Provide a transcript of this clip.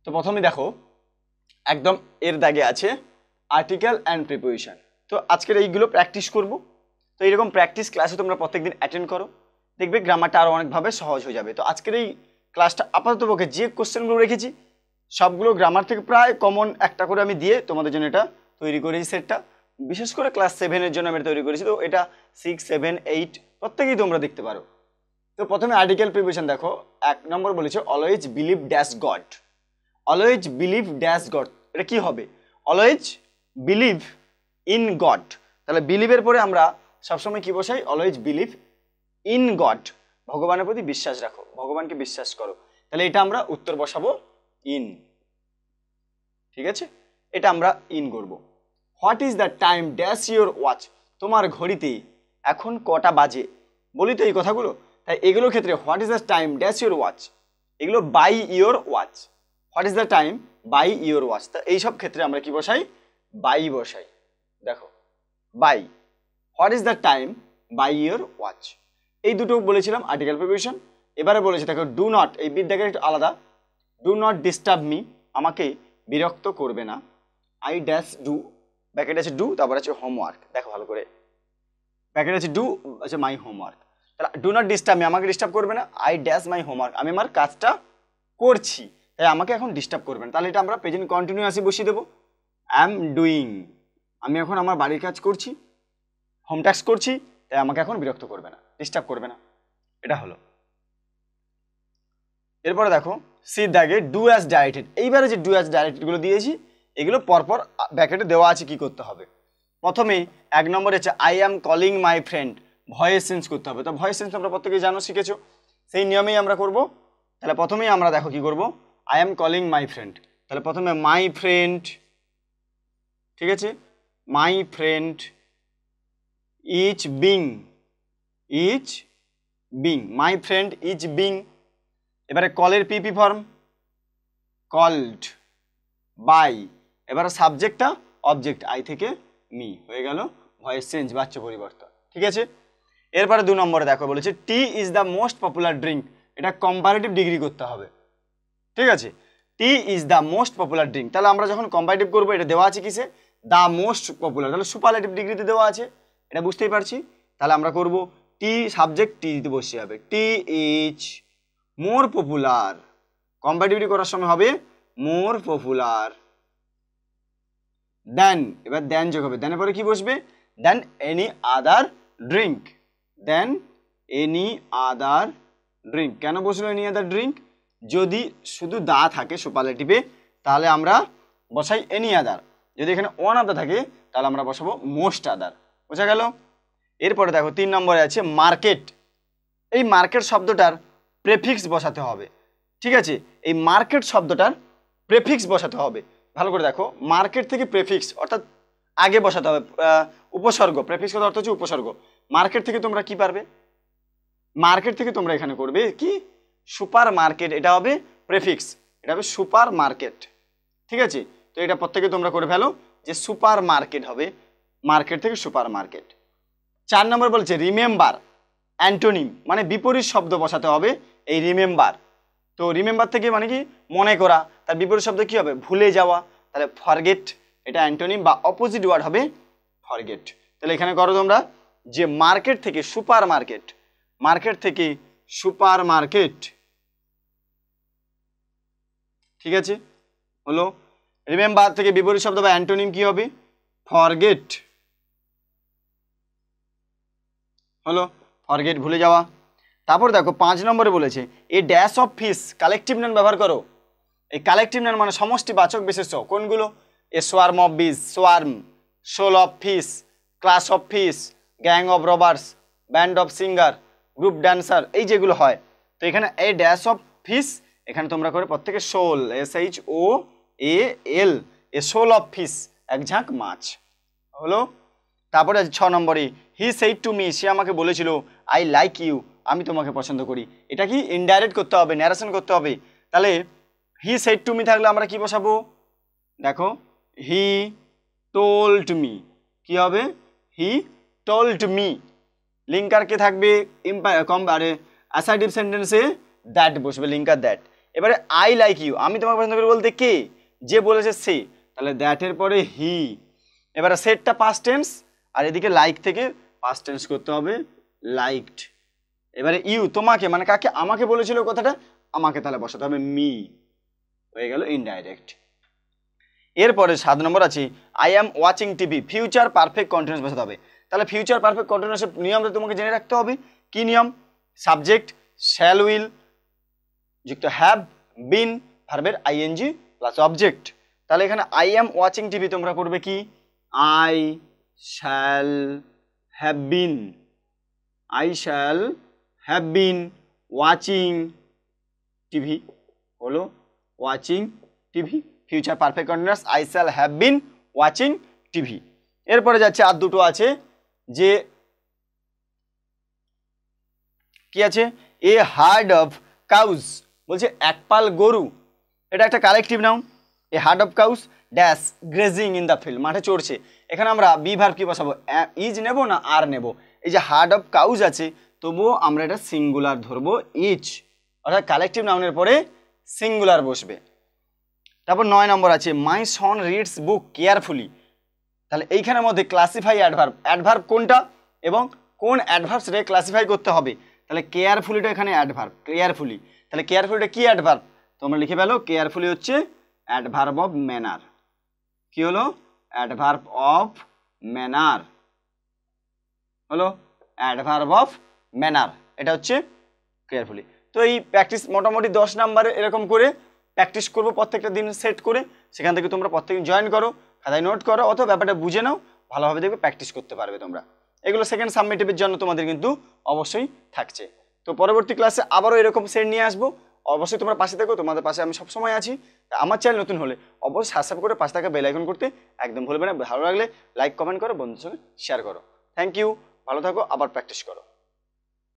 তো প্রথমে দেখো একদম এর দাগে আছে আর্টিকেল অ্যান্ড প্রিপোজিশন। তো আজকের এইগুলো প্র্যাকটিস করব। তো এইরকম প্র্যাকটিস ক্লাসে তোমরা প্রত্যেকদিন অ্যাটেন্ড করো, দেখবে গ্রামারটা আরও অনেকভাবে সহজ হয়ে যাবে। তো আজকের এই ক্লাসটা আপাততপক্ষে যে কোশ্চেনগুলো রেখেছি সবগুলো গ্রামার থেকে প্রায় কমন একটা করে আমি দিয়ে তোমাদের জন্য এটা তৈরি করেছি সেটটা। বিশেষ করে ক্লাস 7-এর জন্য আমি তৈরি করেছি। তো এটা 6, 7, 8 প্রত্যেকেই তোমরা দেখতে পারো। তো প্রথমে আর্টিকেল প্রিপোজিশন দেখো, 1 নম্বর বলেছে always believe dash god. Always believe dash god, এটা কি হবে? Always believe in god. তাহলে বিলিভের পরে আমরা সবসময় কি বসাই? অলওয়েজ বিলিভ ইন গড, ভগবানের প্রতি বিশ্বাস রাখো, ভগবানকে বিশ্বাস করো। তাহলে এটা আমরা উত্তর বসাবো ইন। ঠিক আছে, এটা আমরা ইন করব। What is the time dash your watch, তোমার ঘড়িতে এখন কটা বাজে? বলি তো এই কথাগুলো, তাই এগুলোর ক্ষেত্রে what is the time dash your watch, এগুলো by your watch. What is the time by your watch, তা এইসব ক্ষেত্রে আমরা কি বসাই? বাই বসাই। দেখো by, what is the time by your watch, এই দুটো বলেছিলাম আর্টিকেল প্রিপোজিশন। এবারে বলেছে দেখো ডু নট, এই বিদ্যাকে একটু আলাদা। ডু নট ডিস্টার্ব মি, আমাকে বিরক্ত করবে না। আই ড্যাশ ডু, ব্যাকেট আছে ডু, তারপর আছে হোমওয়ার্ক। দেখো ভালো করে, ব্যাকেট আছে ডু, আছে মাই হোমওয়ার্ক। তাহলে ডু নট ডিস্টার্ব মি, আমাকে ডিস্টার্ব করবে না। আই ড্যাশ মাই হোমওয়ার্ক, আমি আমার কাজটা করছি, তাই আমাকে এখন ডিস্টার্ব করবে না। তাহলে এটা আমরা প্রেজেন্ট কন্টিনিউয়াসই বসিয়ে দেবো। আই এম ডুইং, আমি এখন আমার বাড়ির কাজ করছি, হোম টাস্ক করছি, তাই আমাকে এখন বিরক্ত করবে না, ডিস্টার্ব করবে না। এটা হলো। এরপরে দেখো সি দাগে ডু অ্যাজ ডাইরেক্টেড। এইবারে যে ডু অ্যাজ ডাইরেক্টেডগুলো দিয়েছি এগুলো পরপর ব্যাকেটে দেওয়া আছে কি করতে হবে। প্রথমে 1 নম্বরে আছে I am calling my friend, voice change করতে হবে। তো ভয়েস চেঞ্জ তোমরা প্রত্যেকেই জানো, শিখেছো, সেই নিয়মেই আমরা করব। তাহলে প্রথমেই আমরা দেখো কি করব, I am calling my friend. তাহলে প্রথমে মাই ফ্রেন্ড, ঠিক আছে, my friend is being, is being, my friend is being. এবারে কলের পিপি ফর্ম কল্ড বাই, এবারে সাবজেক্টটা অবজেক্ট আই থেকে মি, হয়ে গেল ভয়েস চেঞ্জ, বাচ্চ পরিবর্তন। ঠিক আছে, এরপরে 2 নম্বরে দেখো বলেছে tea is the most popular drink, এটা কম্পারেটিভ ডিগ্রি করতে হবে। ঠিক আছে, tea is the most popular drink. তাহলে আমরা যখন কম্পারেটিভ করবো এটা দেওয়া আছে কিসে? দ্য মোস্ট পপুলার, তাহলে সুপারলেটিভ ডিগ্রিতে দেওয়া আছে, এটা বুঝতেই পারছি। তাহলে আমরা করব টি সাবজেক্ট টি দিতে বসে যাবে, টি ইজ মোর পপুলার, কম্পারেটিভ করার সময় হবে মোর পপুলার দেন, এবার দেন যোগ হবে, দেনের পরে কি বসবে? Than any other drink, than any other drink. কেন বসলো এনি আদার ড্রিঙ্ক? যদি শুধু দা থাকে সুপারলেটিভে তাহলে আমরা বসাই এনি আদার, যদি এখানে ওয়ান আদার থাকে তাহলে আমরা বসাবো মোস্ট আদার। বোঝা গেল? এরপরে দেখো 3 নম্বরে আছে মার্কেট। এই মার্কেট শব্দটার প্রেফিক্স বসাতে হবে। ঠিক আছে, এই মার্কেট শব্দটার প্রেফিক্স বসাতে হবে। ভালো করে দেখো, মার্কেট থেকে প্রেফিক্স অর্থাৎ আগে বসাতে হবে উপসর্গ। প্রেফিক্স কথা অর্থ হচ্ছে উপসর্গ। মার্কেট থেকে তোমরা কি পারবে? মার্কেট থেকে তোমরা এখানে করবে কি? সুপার মার্কেট, এটা হবে প্রেফিক্স, এটা হবে সুপার মার্কেট। ঠিক আছে, তো এটা প্রত্যেকে তোমরা করে ফেলো যে সুপার মার্কেট হবে, মার্কেট থেকে সুপার মার্কেট। 4 নম্বর বলছে রিমেম্বার, অ্যান্টোনিম মানে বিপরীত শব্দ বসাতে হবে এই রিমেম্বার। তো রিমেম্বার থেকে মানে কি? মনে করা, তার বিপরীত শব্দ কি হবে? ভুলে যাওয়া। তাহলে ফরগেট, এটা অ্যান্টোনিম বা অপোজিট ওয়ার্ড হবে ফরগেট। তাহলে এখানে করো তোমরা যে মার্কেট থেকে সুপার মার্কেট, মার্কেট থেকে সুপার মার্কেট। ঠিক আছে, হলো। রিমেম্বার থেকে বিপরীত শব্দ বা অ্যান্টোনিম কি হবে? ফরগেট। হলো, ফরগেট ভুলে যাওয়া। তারপর দেখো 5 নম্বরে বলেছে a dash of fish, collective noun ব্যবহার করো। এই কালেকটিভ নাউন মানে সমষ্টিবাচক বিশেষ্য। কোনগুলো? A swarm of bees, swarm, shoal of fish, class of fish, gang of robbers, band of singer, group dancer, এই যেগুলো হয়। তো এখানে এ ড্যাশ অফ ফিশ, এখানে তোমরা করে প্রত্যেকে শোল, SHOAL, এ শোল অফ ফিশ, এক ঝাঁক মাছ। হলো। তারপরে আছে 6 নম্বরে হি সেইড টু মি, সে আমাকে বলেছিল আই লাইক ইউ, আমি তোমাকে পছন্দ করি। এটা কি? ইনডাইরেক্ট করতে হবে, ন্যারেশন করতে হবে। তাহলে হি সেইড টু মি থাকলে আমরা কি বসাবো? দেখো হি টোল্ড মি, কি হবে? He told me. লিঙ্কার কে থাকবে? অ্যাসার্টিভ সেন্টেন্সে দ্যাট বসবে, লিঙ্কার দ্যাট। এবারে আই লাইক ইউ, আমি তোমাকে পছন্দ করি বলতে কে, যে বলেছে সে, তাহলে দ্যাটের পরে হি। এবারে সেটটা পাস্ট টেন্স, আর এদিকে লাইক থেকে পাস্ট টেন্স করতে হবে লাইকড। এবারে ইউ তোমাকে, মানে কাকে, আমাকে বলেছিল কথাটা, আমাকে তাহলে বসাতে হবে মি, হয়ে গেল ইনডাইরেক্ট। এরপরে 7 নম্বর আছে I am watching TV, future perfect continuous বসাতে হবে। তাহলে ফিউচার পারফেক্ট কন্টিনিউয়াসের নিয়মটা তোমাকে জেনে রাখতে হবে। কি নিয়ম? সাবজেক্ট শ্যাল উইল যুক্ত হ্যাভ বিন, ভার্বের আইএনজি প্লাস অবজেক্ট। তাহলে এখানে আই অ্যাম ওয়াচিং টিভি তোমরা করবে কি, I shall have been, I shall have been watching TV, হলো watching TV, future perfect continuous I shall have been watching TV. এরপরে যাচ্ছে আর দুটো আছে, যে কি আছে, এ হার্ড অফ কাউজ, বলছে একপাল গরু, এটা একটা collective noun. A herd of cows dash grazing in the field, মাঠে চড়ছে। এখানে আমরা বি ভার্ব কি বসাবো, ইজ নেব না আর নেব? এই যে হার্ড অফ কাউজ আছে, তবুও আমরা এটা সিঙ্গুলার ধরবো ইজ, অর্থাৎ কালেকটিভ নাউনের পরে সিঙ্গুলার বসবে। তারপর 9 নম্বর আছে মাই সন রিডস বুক কেয়ারফুলি। তাহলে এইখানের মধ্যে ক্লাসিফাই অ্যাডভার্ব, অ্যাডভার্ব কোনটা এবং কোন অ্যাডভার্বসটাকে ক্লাসিফাই করতে হবে। তাহলে কেয়ারফুলিটা এখানে অ্যাডভার্ব, কেয়ারফুলি। তাহলে কেয়ারফুলিটা কি অ্যাডভার্ব, তোমরা লিখে ফেলো, কেয়ারফুলি হচ্ছে অ্যাডভার্ব অফ ম্যানার। কি হলো? অ্যাডভার্ব অফ ম্যানার, হলো অ্যাডভার্ব অফ ম্যানার, এটা হচ্ছে কেয়ারফুলি। তো এই প্র্যাকটিস মোটামুটি 10 নাম্বারে এরকম করে প্র্যাকটিস করবো প্রত্যেকটা দিন সেট করে, সেখান থেকে তোমরা প্রত্যেকদিন জয়েন করো, খাতায় নোট করো, অথবা ব্যাপারটা বুঝে নাও, ভালোভাবে দেখবে প্র্যাকটিস করতে পারবে তোমরা। এগুলো সেকেন্ড সাবমিটিভের জন্য তোমাদের কিন্তু অবশ্যই থাকছে। তো পরবর্তী ক্লাসে আবারও এরকম সেট নিয়ে আসবো, অবশ্যই তোমরা পাশে থেকো, তোমাদের পাশে আমি সবসময় আছি। আমার চ্যানেল নতুন হলে অবশ্যই সাবস্ক্রাইব করে পাশে থাকা বেল আইকন করতে একদম ভুলবে না। ভালো লাগলে লাইক কমেন্ট করো, বন্ধুদের সঙ্গে শেয়ার করো। থ্যাংক ইউ, ভালো থাকো, আবার প্র্যাকটিস করো।